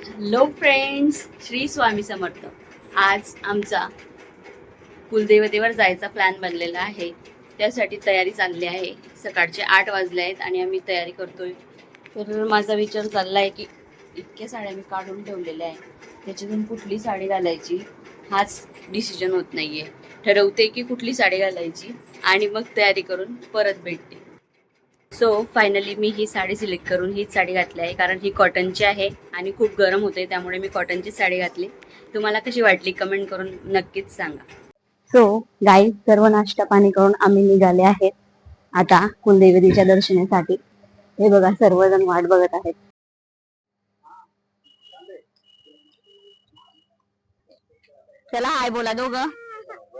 Hello friends, Shri Swami Samarth. आज आमचा कुलदेवतेवर जायचा प्लॅन बनलेला आहे. त्यासाठी तयारी चालली आहे. सकाळचे 8 वाजले आहेत आणि आम्ही तयारी करतोय. तर माझा विचार चालला आहे की इतक्या साड्या मी काढून ठेवलेल्या आहे, त्याच्यातून कुठली साडी घालायची हाच डिसिजन होत नाहीये. ठरवते की कुठली साडी घालायची आणि मग तयारी करून परत भेटते. सो फायनली मी ही साडी सिलेक्ट करून हीच साडी घातली आहे, कारण ही कॉटनची आहे आणि खूप गरम होते, त्यामुळे मी कॉटनची साडी घातली. तुम्हाला कशी वाटली कमेंट करून नक्कीच सांगा. सो गाई सर्व नाश्ता पाणी करून आम्ही निघाले आहेत आता कुलदेवतेच्या दर्शनासाठी. हे बघा, सर्वजण वाट बघत आहेत. चला हाय बोला दोघं,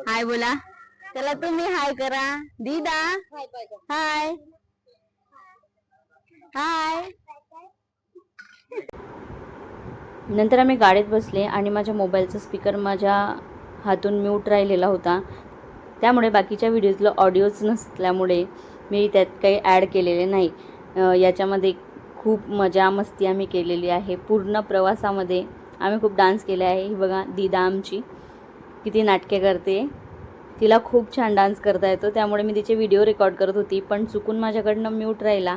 हाय बोला. चला तुम्ही हाय करा. दीदा हाय हाय. नंतर आम्ही गाडीत बसले आणि माझ्या मोबाईलचा स्पीकर माझ्या हातून म्यूट राहिलेला होता, त्यामुळे बाकीच्या व्हिडिओजला ऑडिओच नसल्यामुळे मी त्यात काही ॲड केलेले नाही. याच्यामध्ये खूप मजा मस्ती आम्ही केलेली आहे. पूर्ण प्रवासामध्ये आम्ही खूप डान्स केले आहे. ही बघा दीदा आमची किती नाटके करते. तिला खूप छान डान्स करता येतो, त्यामुळे मी तिचे व्हिडिओ रेकॉर्ड करत होती, पण चुकून माझ्याकडनं म्यूट राहिला,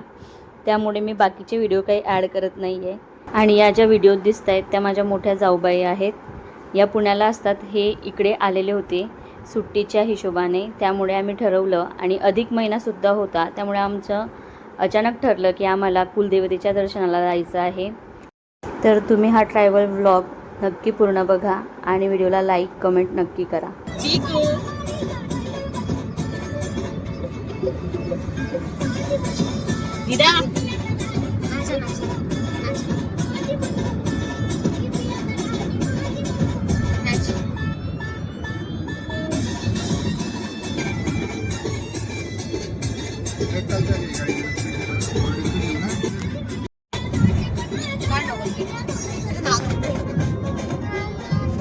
त्यामुळे मी बाकीचे व्हिडिओ काही ॲड करत नाही आहे. आणि या ज्या व्हिडिओत दिसत आहेत त्या माझ्या मोठ्या जाऊबाई आहेत. या पुण्याला असतात. हे इकडे आलेले होते सुट्टीच्या हिशोबाने, त्यामुळे आम्ही ठरवलं आणि अधिक महिनासुद्धा होता, त्यामुळे आमचं अचानक ठरलं की आम्हाला कुलदेवतेच्या दर्शनाला जायचं आहे. तर तुम्ही हा ट्रॅव्हल व्लॉग नक्की पूर्ण बघा आणि व्हिडिओला लाईक कमेंट नक्की करा.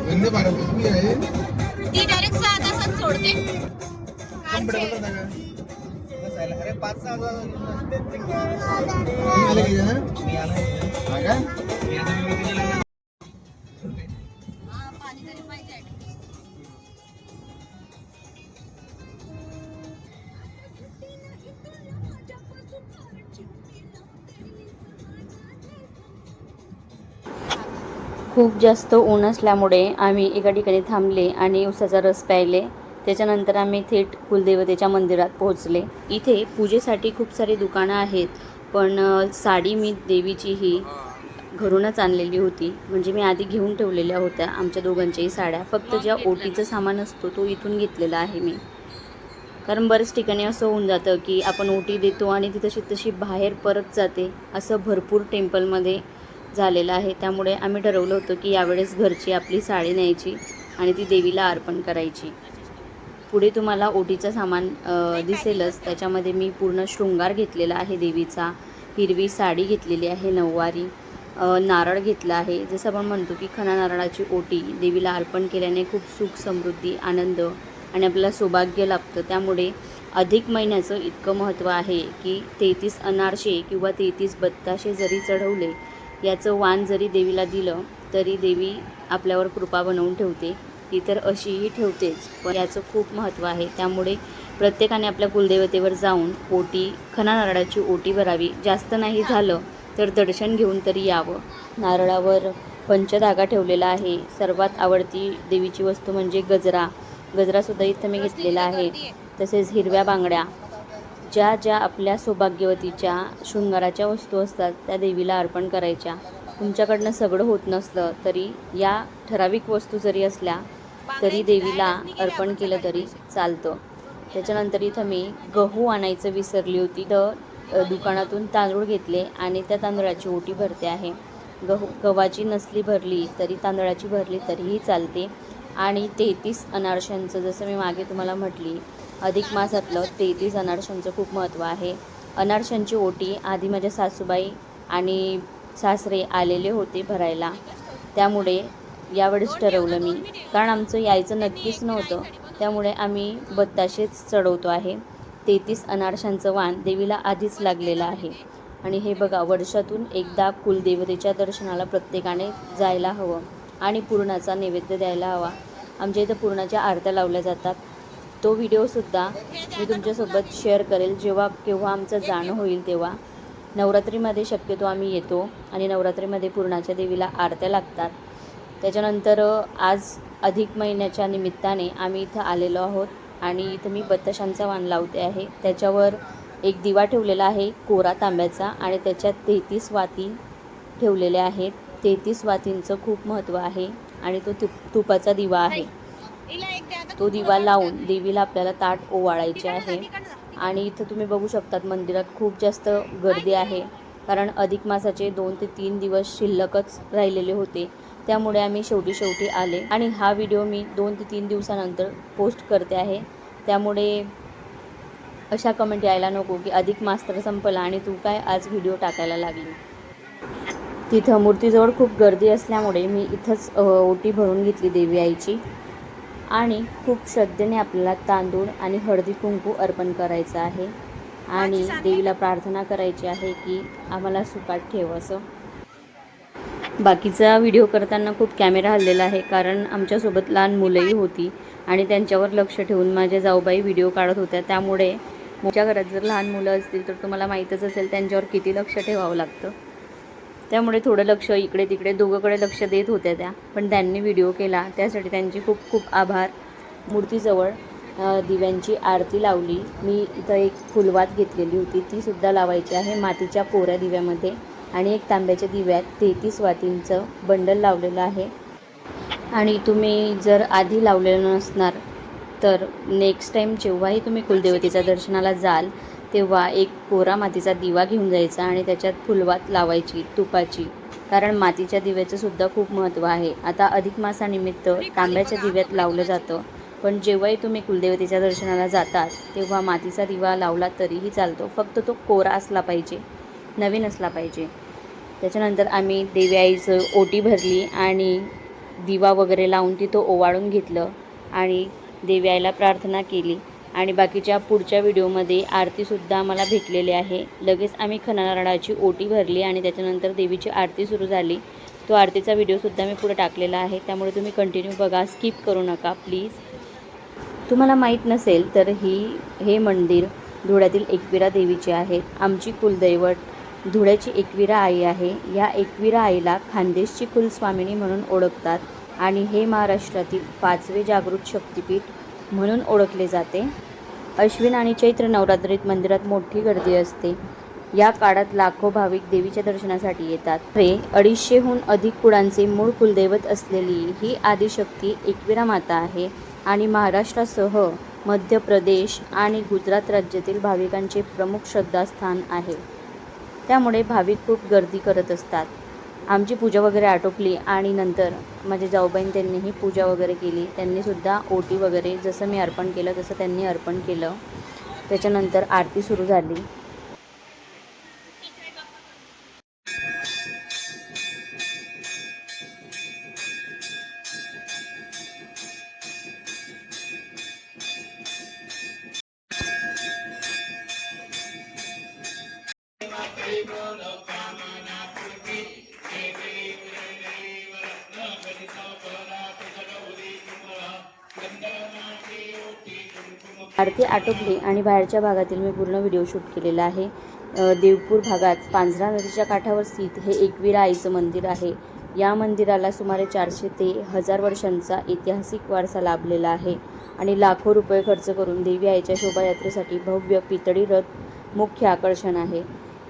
वंदे भारत मी आहे ती डायरेक्ट 6 तासात सोडते. अरे 5-6 आले की ना मी आला हा का खूप जास्त ऊन असल्यामुळे आम्ही एका ठिकाणी थांबले आणि उसाचा रस प्यायले. त्याच्यानंतर आम्ही थेट कुलदेवतेच्या मंदिरात पोहोचले. इथे पूजेसाठी खूप सारी दुकानं आहेत, पण साडी मी देवीची ही घरूनच आणलेली होती. म्हणजे मी आधी घेऊन ठेवलेल्या होत्या आमच्या दोघांच्याही साड्या. फक्त ज्या ओटीचं सामान असतो तो इथून घेतलेला आहे मी, कारण बऱ्याच ठिकाणी असं होऊन जातं की आपण ओटी देतो आणि ती तशी तशी बाहेर परत जाते. असं भरपूर टेम्पलमध्ये झालेलं आहे, त्यामुळे आम्ही ठरवलं होतं की यावेळेस घरची आपली साडी न्यायची आणि ती देवीला अर्पण करायची. पुढे तुम्हाला ओटीचं सामान दिसेलच. त्याच्यामध्ये मी पूर्ण शृंगार घेतलेला आहे देवीचा. हिरवी साडी घेतलेली आहे, नऊवारी, नारळ घेतला आहे. जसं आपण म्हणतो की खणा नारळाची ओटी देवीला अर्पण केल्याने खूप सुख समृद्धी आनंद आणि आपल्याला सौभाग्य लाभतं. त्यामुळे अधिक महिन्याचं इतकं महत्त्व आहे की 33 अनारसे किंवा 33 बत्ताशे जरी चढवले, याचं वाण जरी देवीला दिलं तरी देवी आपल्यावर कृपा बनवून ठेवते. ती तर अशीही ठेवतेच, पण याचं खूप महत्त्व आहे. त्यामुळे प्रत्येकाने आपल्या कुलदेवतेवर जाऊन ओटी, खणा नारळाची ओटी भरावी. जास्त नाही झालं तर दर्शन घेऊन तरी यावं. नारळावर पंचधागा ठेवलेला आहे. सर्वात आवडती देवीची वस्तू म्हणजे गजरा. गजरासुद्धा इथं मी घेतलेला आहे. तसेच हिरव्या बांगड्या. ज्या ज्या आपल्या सौभाग्यवतीच्या शृंगाराच्या वस्तू असतात त्या देवीला अर्पण करायच्या. तुमच्याकडनं सगळं होत नसलं तरी या ठराविक वस्तू जरी असल्या तरी देवीला अर्पण केलं तरी चालतं. त्याच्यानंतर इथं मी गहू आणायचं विसरली होती, तर दुकानातून तांदूळ घेतले आणि त्या तांदळाची ओटी भरते आहे. गव्हाची नसली भरली तरी तांदळाची भरली तरीही चालते. आणि 33 अनारशांचं, जसं मी मागे तुम्हाला म्हटली, अधिक मासातलं 33 अनारशांचं खूप महत्त्व आहे. अनारशांची ओटी आधी माझ्या सासूबाई आणि सासरे आलेले होते भरायला, त्यामुळे यावेळेस ठरवलं मी, कारण आमचं यायचं नक्कीच नव्हतं, त्यामुळे आम्ही बत्ताशेच चढवतो आहे. 33 अनारशांचं वाण देवीला आधीच लागलेलं आहे. आणि हे बघा, वर्षातून एकदा कुलदेवतेच्या दर्शनाला प्रत्येकाने जायला हवं आणि पुरणाचा नैवेद्य द्यायला हवा. आमच्या इथं पुरणाच्या आरत्या लावल्या जातात. तो व्हिडिओसुद्धा मी तुमच्यासोबत शेअर करेल जेव्हा केव्हा आमचं जाणं होईल तेव्हा. नवरात्रीमध्ये शक्यतो आम्ही येतो आणि नवरात्रीमध्ये पुरणाच्या देवीला आरत्या लागतात. त्याच्यानंतर आज अधिक महिन्याच्या निमित्ताने आम्ही इथं आलेलो आहोत आणि इथं मी बत्ताशांचा वाण लावते आहे. त्याच्यावर एक दिवा ठेवलेला आहे कोरा तांब्याचा आणि त्याच्यात 33 वाती ठेवलेल्या आहेत. 33 वातींचं खूप महत्त्व आहे आणि तो तुपाचा दिवा आहे. तो दिवा लावून देवीला आपल्याला ताट ओवाळायचे आहे. आणि इथं तुम्ही बघू शकतात मंदिरात खूप जास्त गर्दी आहे, कारण अधिक मासाचे 2 ते 3 दिवस शिल्लकच राहिलेले होते. त्यामुळे आम्ही शेवटी आले आणि हा व्हिडिओ मी 2 ते 3 दिवसानंतर पोस्ट करते आहे. त्यामुळे अशा कमेंट यायला नको की अधिक मास तर संपला आणि तू काय आज व्हिडिओ टाकायला लागली. तिथं मूर्तीजवळ खूप गर्दी असल्यामुळे मी इथंच ओटी भरून घेतली देवी आईची आणि खूप श्रद्धेने आपल्याला तांदूळ आणि हळदी कुंकू अर्पण करायचं आहे आणि देवीला प्रार्थना करायची आहे की आम्हाला सुखात ठेव असं. बाकीचा व्हिडिओ करताना खूप कॅमेरा हललेला आहे, कारण आमच्यासोबत लहान मुलंही होती आणि त्यांच्यावर लक्ष ठेवून माझ्या जाऊबाई व्हिडिओ काढत होत्या. त्यामुळे तुमच्या घरात जर लहान मुलं असतील तर तुम्हाला माहीतच असेल त्यांच्यावर किती लक्ष ठेवावं लागतं. त्यामुळे थोडं लक्ष इकडे तिकडे दोघंकडे लक्ष देत होत्या त्या, पण त्यांनी व्हिडिओ केला त्यासाठी त्यांचे खूप खूप आभार. मूर्तीजवळ दिव्यांची आरती लावली. मी इथं एक फुलवात घेतलेली होती, तीसुद्धा लावायची आहे मातीच्या कोऱ्या दिव्यामध्ये आणि एक तांब्याच्या दिव्यात 33 वातींचं बंडल लावलेलं आहे. आणि तुम्ही जर आधी लावलेलं नसणार तर नेक्स्ट टाईम जेव्हाही तुम्ही कुलदेवतेच्या दर्शनाला जाल तेव्हा एक कोरा मातीचा दिवा घेऊन जायचा आणि त्याच्यात फुलवात लावायची तुपाची, कारण मातीच्या दिव्याचं सुद्धा खूप महत्त्व आहे. आता अधिक मासानिमित्त तांब्याच्या दिव्यात लावलं जातं, पण जेव्हाही तुम्ही कुलदेवतेच्या दर्शनाला जातात तेव्हा मातीचा दिवा लावला तरीही चालतो, फक्त तो कोरा असला पाहिजे, नवीन असला पाहिजे. त्याच्यानंतर आम्ही देवी आईचं ओटी भरली आणि दिवा वगैरे लावून तिथं ओवाळून घेतलं आणि देवी आईला प्रार्थना केली. आणि बाकीच्या पुढच्या व्हिडिओमध्ये आरतीसुद्धा आम्हाला भेटलेली आहे. लगेच आम्ही खणानारळाची ओटी भरली आणि त्याच्यानंतर देवीची आरती सुरू झाली. तो आरतीचा व्हिडिओसुद्धा मी पुढे टाकलेला आहे, त्यामुळे तुम्ही कंटिन्यू बघा, स्किप करू नका प्लीज. तुम्हाला माहीत नसेल तर हे मंदिर धुळ्यातील एकविरा देवीचे आहे. आमची कुलदैवत धुळ्याची एकविरा आई आहे. या एकविरा आईला खानदेशची कुलस्वामिनी म्हणून ओळखतात आणि हे महाराष्ट्रातील 5वे जागृत शक्तिपीठ म्हणून ओळखले जाते. अश्विन आणि चैत्र नवरात्रीत मंदिरात मोठी गर्दी असते. या काळात लाखो भाविक देवीच्या दर्शनासाठी येतात. 250हून अधिक कुळांचे मूळ कुलदैवत असलेली ही आदिशक्ती एकविरा माता आहे आणि महाराष्ट्रासह मध्य प्रदेश आणि गुजरात राज्यातील भाविकांचे प्रमुख श्रद्धास्थान आहे. त्यामुळे भाविक खूप गर्दी करत असतात. आमची पूजा वगैरे आटोपली आणि नंतर माझ्या जाऊबाईंनी त्यांनीही पूजा वगैरे केली. त्यांनीसुद्धा ओटी वगैरे जसं मी अर्पण केलं तसं त्यांनी अर्पण केलं. त्याच्यानंतर आरती सुरू झाली. आरती आटोपली आणि बाहेरच्या भागातील मी पूर्ण व्हिडिओ शूट केलेला आहे. देवपूर भागात पांझरा नदीच्या काठावर स्थित हे एकविरा आईचं मंदिर आहे. या मंदिराला सुमारे 400 ते 1000 वर्षांचा ऐतिहासिक वारसा लाभलेला आहे आणि लाखो रुपये खर्च करून देवी आईच्या शोभायात्रेसाठी भव्य पितळी रथ मुख्य आकर्षण आहे.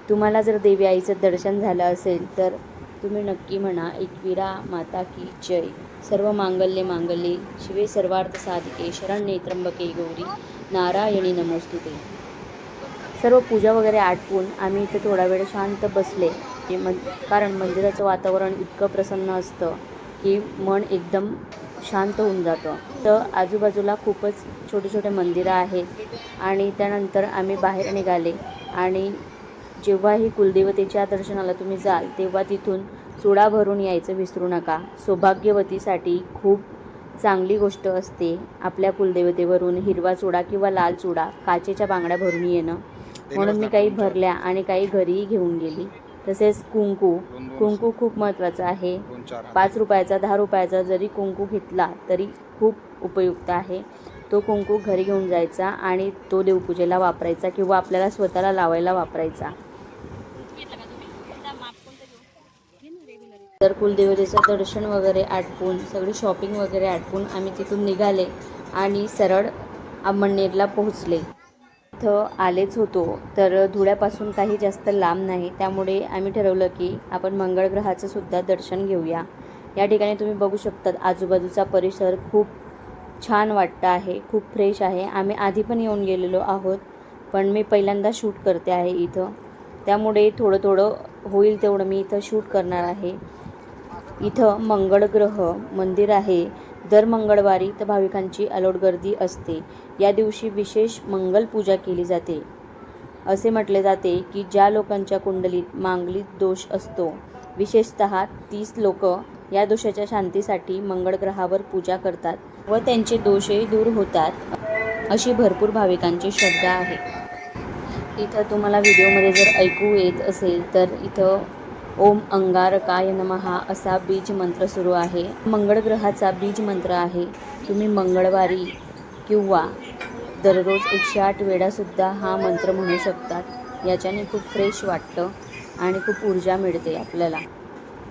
तुम्हाला जर देवी आईचं दर्शन झालं असेल तर तुम्ही नक्की म्हणा एकविरा माता की जय. सर्व मांगल्ये मांगल्ये शिवे सर्वार्थ साधिके शरण्ये त्र्यंबके गौरी नारायणी नमोस्तुते. सर्व पूजा वगैरे आटपून आम्ही इथे थोडा वेळ शांत बसले, कारण मंदिराचं वातावरण इतकं प्रसन्न असतं की मन एकदम शांत होऊन जातं. तर आजूबाजूला खूपच छोटे छोटे मंदिरं आहेत आणि त्यानंतर आम्ही बाहेर निघाले. आणि जेव्हाही कुलदेवतेच्या दर्शनाला तुम्ही जाल तेव्हा तिथून चुडा भरून यायचं विसरू नका. सौभाग्यवतीसाठी खूप चांगली गोष्ट असते आपल्या कुलदेवतेवरून हिरवा चुडा किंवा लाल चुडा, काचेच्या बांगड्या भरून येणं. म्हणून मी काही भरल्या आणि काही घरीही घेऊन गेली. तसेच कुंकू खूप महत्त्वाचं आहे. 5 रुपयाचा 10 रुपयाचा जरी कुंकू घेतला तरी खूप उपयुक्त आहे. तो कुंकू घरी घेऊन जायचा आणि तो देवपूजेला वापरायचा किंवा आपल्याला स्वतःला लावायला वापरायचा. तर कुलदेवतेचं दर्शन वगैरे आटपून सगळी शॉपिंग वगैरे आटपून आम्ही तिथून निघाले आणि सरळ अंमळनेरला पोहोचले. इथं आलेच होतो तर धुळ्यापासून काही जास्त लांब नाही, त्यामुळे आम्ही ठरवलं की आपण मंगळ ग्रहाचं सुद्धा दर्शन घेऊया. या ठिकाणी तुम्ही बघू शकता आजूबाजूचा परिसर खूप छान वाटतं आहे, खूप फ्रेश आहे. आम्ही आधी पण येऊन गेलेलो आहोत, पण मी पहिल्यांदा शूट करते आहे इथं, त्यामुळे थोडं होईल तेवढं मी इथं शूट करणार आहे. इथं मंगळ ग्रह मंदिर आहे. दर मंगळवारी इथं भाविकांची अलोट गर्दी असते. या दिवशी विशेष मंगल पूजा केली जाते. असे म्हटले जाते की ज्या लोकांच्या कुंडलीत मांगलिक दोष असतो, विशेषतः 30 लोक या दोषाच्या शांतीसाठी मंगळ ग्रहावर पूजा करतात व त्यांचे दोषही दूर होतात, अशी भरपूर भाविकांची श्रद्धा आहे. इथं तुम्हाला व्हिडिओमध्ये जर ऐकू येत असेल तर इथं ओम अंगारकाय नमः असा बीज मंत्र सुरू आहे. मंगळ ग्रहाचा बीज मंत्र आहे. तुम्ही मंगळवारी किंवा दररोज 108 वेळासुद्धा हा मंत्र म्हणू शकतात. याच्याने खूप फ्रेश वाटतं आणि खूप ऊर्जा मिळते आपल्याला.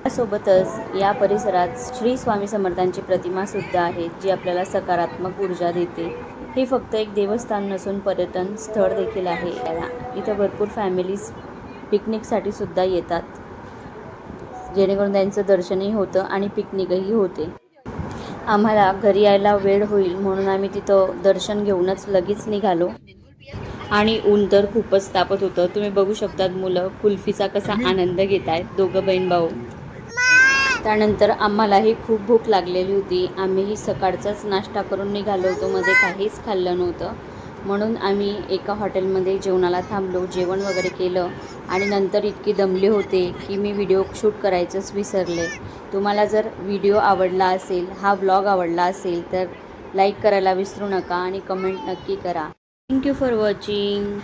त्यासोबतच या परिसरात श्री स्वामी समर्थांची प्रतिमासुद्धा आहे, जी आपल्याला सकारात्मक ऊर्जा देते. हे फक्त एक देवस्थान नसून पर्यटन स्थळ देखील आहे. इथं भरपूर फॅमिलीज पिकनिकसाठी सुद्धा येतात, जेणेकरून त्यांचं दर्शनही होतं आणि पिकनिकही होते. आम्हाला घरी यायला वेळ होईल म्हणून आम्ही तिथं दर्शन घेऊनच लगेच निघालो आणि ऊन तर खूपच तापत होतं. तुम्ही बघू शकतात मुलं कुल्फीचा कसा आनंद घेत आहेत, दोघं बहीण भाऊ. त्यानंतर आम्हालाही खूप भूक लागलेली होती. आम्हीही सकाळचाच नाश्ता करून निघालो होतो, मध्ये काहीच खाल्लं नव्हतं. म्हणून आम्ही एका हॉटेलमध्ये जेवणाला थांबलो, जेवण वगैरे केलं आणि नंतर इतकी दमले होते की मी व्हिडिओ शूट करायचंच विसरले. तुम्हाला जर व्हिडिओ आवडला असेल, हा व्लॉग आवडला असेल तर लाईक करायला विसरू नका आणि कमेंट नक्की करा. Thank you for watching.